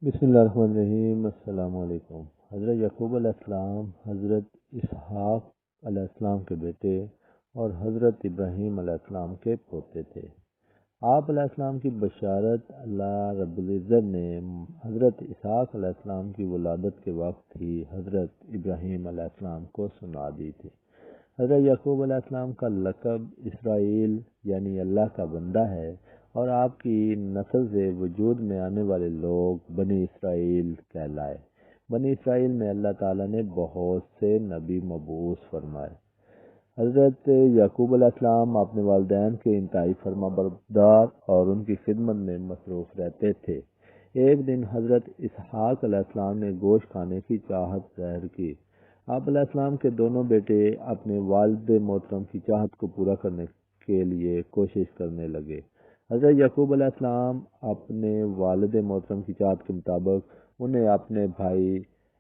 بسم اللہ الرحمن الرحیم۔ السلام علیکم۔ حضرت یعقوب علیہ السلام حضرت اسحاق علیہ السلام کے بیٹے اور حضرت ابراہیم علیہ السلام کے پوتے تھے۔ آپ علیہ السلام کی بشارت اللہ رب العزت نے حضرت اسحاق علیہ السلام کی ولادت کے وقت ہی حضرت ابراہیم علیہ السلام کو سنا دی تھی۔ حضرت یعقوب علیہ السلام کا لقب اسرائیل یعنی اللہ کا بندہ ہے، اور آپ کی نسل سے وجود میں آنے والے لوگ بنی اسرائیل کہلائے۔ بنی اسرائیل میں اللہ تعالیٰ نے بہت سے نبی مبعوث فرمائے۔ حضرت یعقوب علیہ السلام اپنے والدین کے انتہائی فرما بردار اور ان کی خدمت میں مصروف رہتے تھے۔ ایک دن حضرت اسحاق علیہ السلام نے گوشت کھانے کی چاہت ظاہر کی۔ آپ علیہ السلام کے دونوں بیٹے اپنے والد محترم کی چاہت کو پورا کرنے کے لیے کوشش کرنے لگے۔ حضرت یعقوب علیہ السلام اپنے والد محترم کی چاہت کے مطابق انہیں اپنے بھائی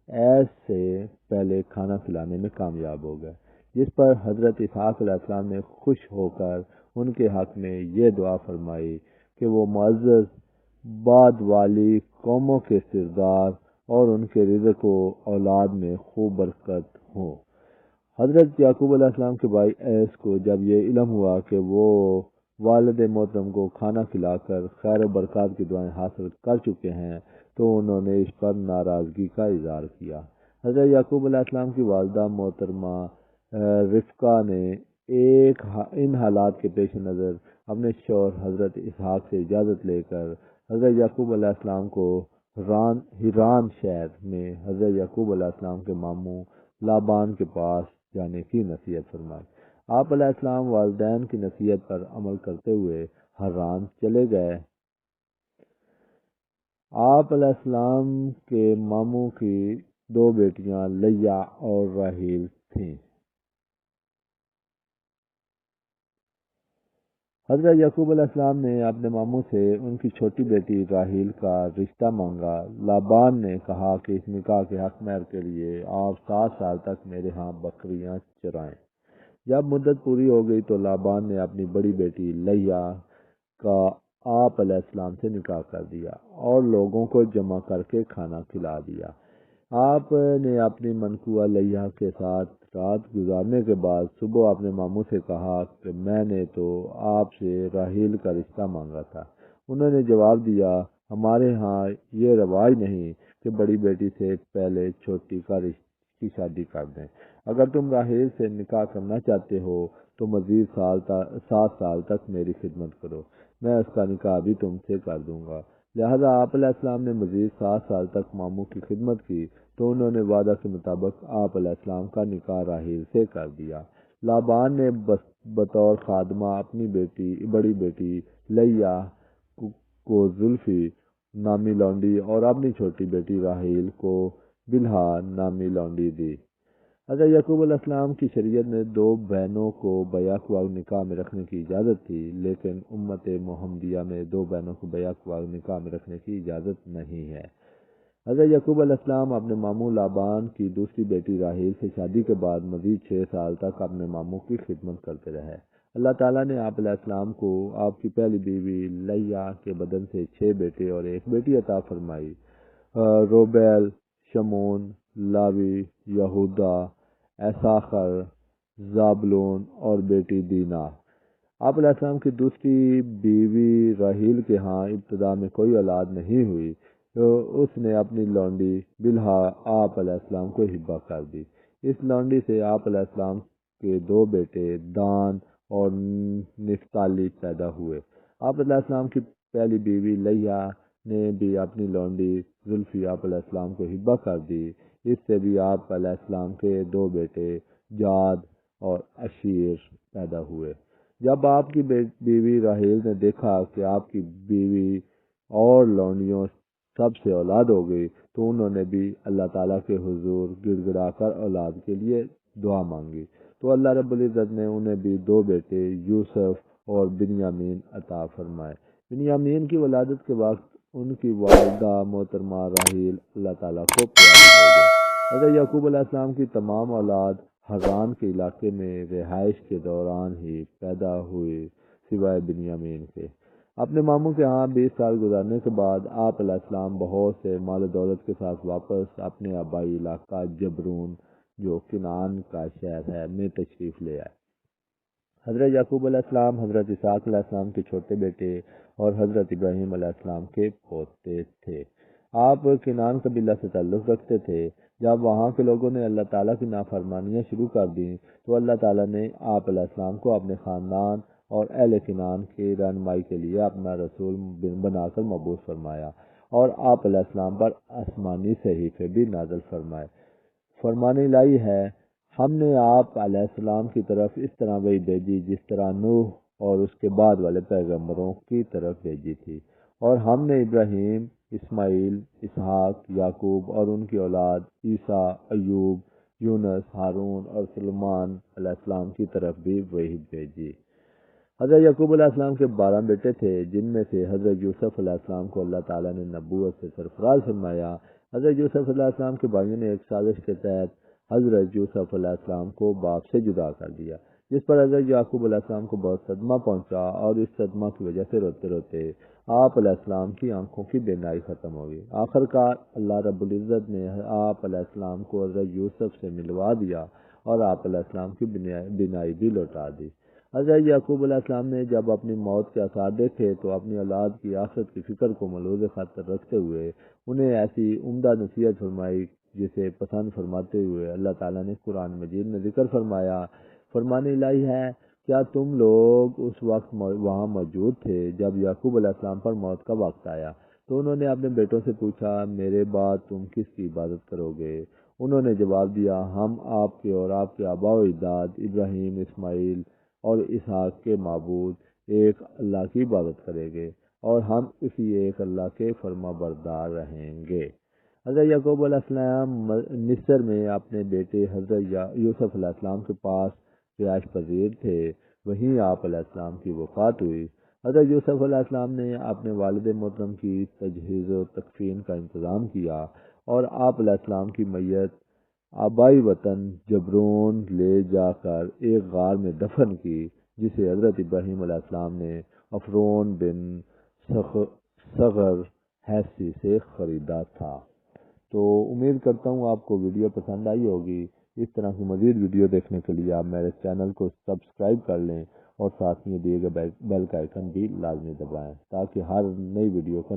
ایس سے پہلے کھانا کھلانے میں کامیاب ہو گئے، جس پر حضرت اسحاق علیہ السلام نے خوش ہو کر ان کے حق میں یہ دعا فرمائی کہ وہ معزز بعد والی قوموں کے سردار اور ان کے رزق و اولاد میں خوب برکت ہو۔ حضرت یعقوب علیہ السلام کے بھائی ایس کو جب یہ علم ہوا کہ وہ والد محترم کو کھانا کھلا کر خیر و برکات کی دعائیں حاصل کر چکے ہیں، تو انہوں نے اس پر ناراضگی کا اظہار کیا۔ حضرت یعقوب علیہ السلام کی والدہ محترمہ رفقہ نے ان حالات کے پیش نظر اپنے شوہر حضرت اسحاق سے اجازت لے کر حضرت یعقوب علیہ السلام کو ہیران شہر میں حضرت یعقوب علیہ السلام کے ماموں لابان کے پاس جانے کی نصیحت فرمائی۔ آپ علیہ السلام والدین کی نصیحت پر عمل کرتے ہوئے حران چلے گئے۔ آپ علیہ السلام کے ماموں کی دو بیٹیاں لیا اور راحیل تھیں۔ حضرت یعقوب علیہ السلام نے اپنے ماموں سے ان کی چھوٹی بیٹی راحیل کا رشتہ مانگا۔ لابان نے کہا کہ اس نکاح کے حق مہر کے لیے آپ 7 سال تک میرے ہاں بکریاں چرائیں۔ جب مدت پوری ہو گئی تو لابان نے اپنی بڑی بیٹی لیا کا آپ علیہ السلام سے نکاح کر دیا اور لوگوں کو جمع کر کے کھانا کھلا دیا۔ آپ نے اپنی منقوہ لیا کے ساتھ رات گزارنے کے بعد صبح اپنے ماموں سے کہا کہ میں نے تو آپ سے راحیل کا رشتہ مانگا تھا۔ انہوں نے جواب دیا، ہمارے ہاں یہ رواج نہیں کہ بڑی بیٹی سے پہلے چھوٹی کی شادی کر دیں۔ اگر تم راحیل سے نکاح کرنا چاہتے ہو تو مزید 7 سال تک میری خدمت کرو، میں اس کا نکاح بھی تم سے کر دوں گا۔ لہذا آپ علیہ السلام نے مزید 7 سال تک ماموں کی خدمت کی تو انہوں نے وعدہ کے مطابق آپ علیہ السلام کا نکاح راحیل سے کر دیا۔ لابان نے بطور خادمہ اپنی بڑی بیٹی لیا کو زلفی نامی لونڈی اور اپنی چھوٹی بیٹی راحیل کو بلہا نامی لونڈی دی۔ حضرت یعقوب علیہ السلام کی شریعت میں 2 بہنوں کو بیک وقت نکاح میں رکھنے کی اجازت تھی، لیکن امت محمدیہ میں 2 بہنوں کو بیک وقت نکاح میں رکھنے کی اجازت نہیں ہے۔ حضرت یعقوب علیہ السلام اپنے ماموں لابان کی دوسری بیٹی راحیل سے شادی کے بعد مزید 6 سال تک اپنے ماموں کی خدمت کرتے رہے۔ اللہ تعالیٰ نے آپ علیہ السلام کو آپ کی پہلی بیوی لیا کے بدن سے 6 بیٹے اور 1 بیٹی عطا فرمائی۔ روبیل، شمون، لاوی، یہودا، ایساخر، زابلون اور بیٹی دینا۔ آپ علیہ السلام کی دوسری بیوی راحیل کے ہاں ابتدا میں کوئی اولاد نہیں ہوئی تو اس نے اپنی لونڈی بلہا آپ علیہ السلام کو ہبہ کر دی۔ اس لونڈی سے آپ علیہ السلام کے 2 بیٹے دان اور نفتالی پیدا ہوئے۔ آپ علیہ السلام کی پہلی بیوی لیا نے بھی اپنی لونڈی زلفی آپ علیہ السلام کو ہبہ کر دی۔ اس سے بھی آپ علیہ السلام کے 2 بیٹے جاد اور اشیر پیدا ہوئے۔ جب آپ کی بیوی راحیل نے دیکھا کہ آپ کی بیوی اور لونڈیوں سب سے اولاد ہو گئی تو انہوں نے بھی اللہ تعالیٰ کے حضور گڑ گڑا کر اولاد کے لیے دعا مانگی، تو اللہ رب العزت نے انہیں بھی 2 بیٹے یوسف اور بنیامین عطا فرمائے۔ بنیامین کی ولادت کے وقت ان کی والدہ محترمہ راحیل اللہ تعالیٰ کو پیاری ہو گئی۔ حضرت یعقوب علیہ السلام کی تمام اولاد حران کے علاقے میں رہائش کے دوران ہی پیدا ہوئی سوائے بنیامین کے۔ اپنے ماموں کے ہاں 20 سال گزارنے کے بعد آپ علیہ السلام بہت سے مال و دولت کے ساتھ واپس اپنے آبائی علاقہ جبرون جو کنعان کا شہر ہے میں تشریف لے آئے۔ حضرت یعقوب علیہ السلام حضرت اسحاق علیہ السلام کے چھوٹے بیٹے اور حضرت ابراہیم علیہ السلام کے پوتے تھے۔ آپ کنعان قبیلہ سے تعلق رکھتے تھے۔ جب وہاں کے لوگوں نے اللہ تعالیٰ کی نافرمانیاں شروع کر دیں تو اللہ تعالیٰ نے آپ علیہ السلام کو اپنے خاندان اور اہل کنعان کی رہنمائی کے لیے اپنا رسول بنا کر مبعوث فرمایا اور آپ علیہ السلام پر آسمانی صحیفے بھی نازل فرمائے۔ فرمان الہی ہے، ہم نے آپ علیہ السلام کی طرف اس طرح وحی بھیجی جس طرح نوح اور اس کے بعد والے پیغمبروں کی طرف بھیجی تھی، اور ہم نے ابراہیم، اسماعیل، اسحاق، یعقوب اور ان کی اولاد عیسیٰ، ایوب، یونس، ہارون اور سلیمان علیہ السلام کی طرف بھی وحی بھیجی۔ حضرت یعقوب علیہ السلام کے 12 بیٹے تھے، جن میں سے حضرت یوسف علیہ السلام کو اللہ تعالیٰ نے نبوت سے سرفراز فرمایا۔ حضرت یوسف علیہ السلام کے بھائیوں نے ایک سازش کے تحت حضرت یوسف علیہ السلام کو باپ سے جدا کر دیا، جس پر حضرت یعقوب علیہ السلام کو بہت صدمہ پہنچا، اور اس صدمہ کی وجہ سے روتے روتے آپ علیہ السلام کی آنکھوں کی بینائی ختم ہو گئی۔ آخر کار اللہ رب العزت نے آپ علیہ السلام کو حضرت یوسف سے ملوا دیا اور آپ علیہ السلام کی بینائی بھی لوٹا دی۔ حضرت یعقوب علیہ السلام نے جب اپنی موت کے آثار دیکھے تو اپنی اولاد کی آخرت کی فکر کو ملحوظ خاطر رکھتے ہوئے انہیں ایسی عمدہ نصیحت فرمائی جسے پسند فرماتے ہوئے اللہ تعالیٰ نے قرآن مجید میں ذکر فرمایا۔ فرمان الہی ہے، کیا تم لوگ اس وقت وہاں موجود تھے جب یعقوب علیہ السلام پر موت کا وقت آیا؟ تو انہوں نے اپنے بیٹوں سے پوچھا، میرے بعد تم کس کی عبادت کرو گے؟ انہوں نے جواب دیا، ہم آپ کے اور آپ کے آباء و اجداد ابراہیم، اسماعیل اور اسحاق کے معبود ایک اللہ کی عبادت کریں گے، اور ہم اسی ایک اللہ کے فرما بردار رہیں گے۔ حضرت یعقوب علیہ السلام مصر میں اپنے بیٹے حضرت یوسف علیہ السلام کے پاس رہائش پذیر تھے، وہیں آپ علیہ السلام کی وفات ہوئی۔ حضرت یوسف علیہ السلام نے اپنے والد محترم کی تجہیز و تکفین کا انتظام کیا اور آپ علیہ السلام کی میت آبائی وطن جبرون لے جا کر ایک غار میں دفن کی، جسے حضرت ابراہیم علیہ السلام نے عفرون بن صغر حیثی سے خریدا تھا۔ تو امید کرتا ہوں آپ کو ویڈیو پسند آئی ہوگی۔ اس طرح کی مزید ویڈیو دیکھنے کے لیے آپ میرے چینل کو سبسکرائب کر لیں اور ساتھ میں دیے گئے بیل کا آئیکن بھی لازمی دبائیں تاکہ ہر نئی ویڈیو کا